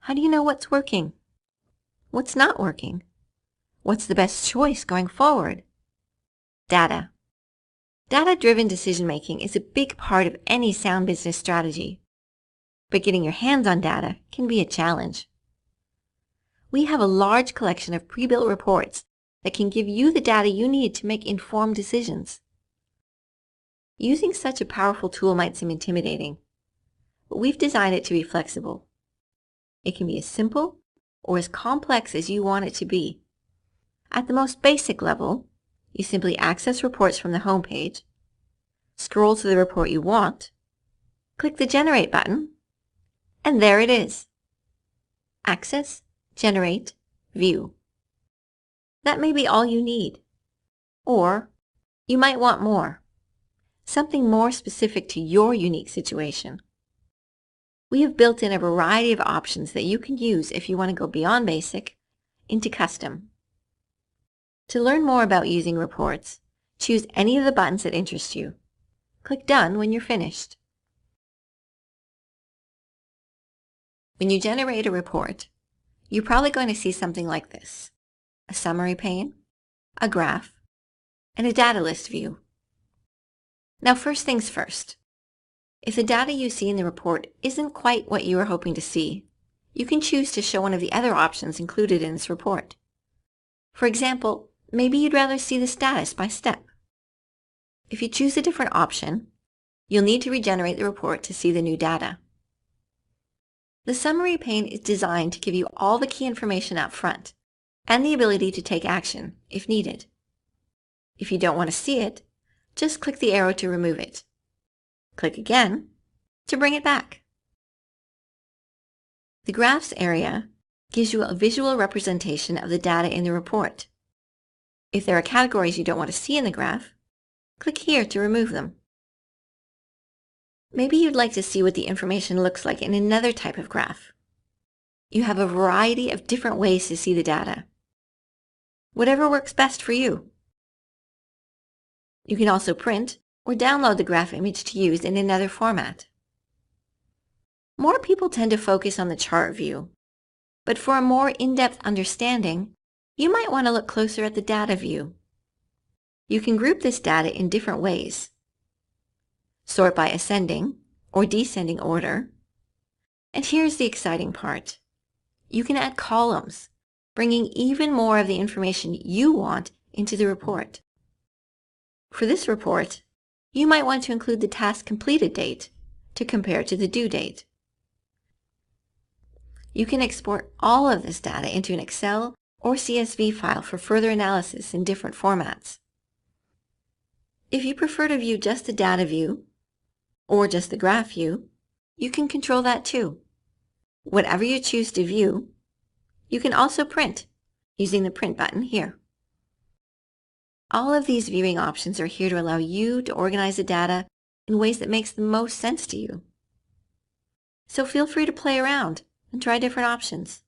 How do you know what's working? What's not working? What's the best choice going forward? Data. Data-driven decision-making is a big part of any sound business strategy. But getting your hands on data can be a challenge. We have a large collection of pre-built reports that can give you the data you need to make informed decisions. Using such a powerful tool might seem intimidating, but we've designed it to be flexible. It can be as simple or as complex as you want it to be. At the most basic level, you simply access reports from the home page, scroll to the report you want, click the Generate button, and there it is. Access, Generate, View. That may be all you need. Or you might want more. Something more specific to your unique situation. We have built in a variety of options that you can use if you want to go beyond basic into custom. To learn more about using reports, choose any of the buttons that interest you. Click Done when you're finished. When you generate a report, you're probably going to see something like this: a summary pane, a graph, and a data list view. Now, first things first. If the data you see in the report isn't quite what you were hoping to see, you can choose to show one of the other options included in this report. For example, maybe you'd rather see the status by step. If you choose a different option, you'll need to regenerate the report to see the new data. The summary pane is designed to give you all the key information up front and the ability to take action if needed. If you don't want to see it, just click the arrow to remove it. Click again to bring it back. The Graphs area gives you a visual representation of the data in the report. If there are categories you don't want to see in the graph, click here to remove them. Maybe you'd like to see what the information looks like in another type of graph. You have a variety of different ways to see the data. Whatever works best for you. You can also print or download the graph image to use in another format. More people tend to focus on the chart view, but for a more in-depth understanding, you might want to look closer at the data view. You can group this data in different ways. Sort by ascending or descending order. And here's the exciting part. You can add columns, bringing even more of the information you want into the report. For this report, you might want to include the task completed date to compare to the due date. You can export all of this data into an Excel or CSV file for further analysis in different formats. If you prefer to view just the data view or just the graph view, you can control that too. Whatever you choose to view, you can also print using the Print button here. All of these viewing options are here to allow you to organize the data in ways that makes the most sense to you. So feel free to play around and try different options.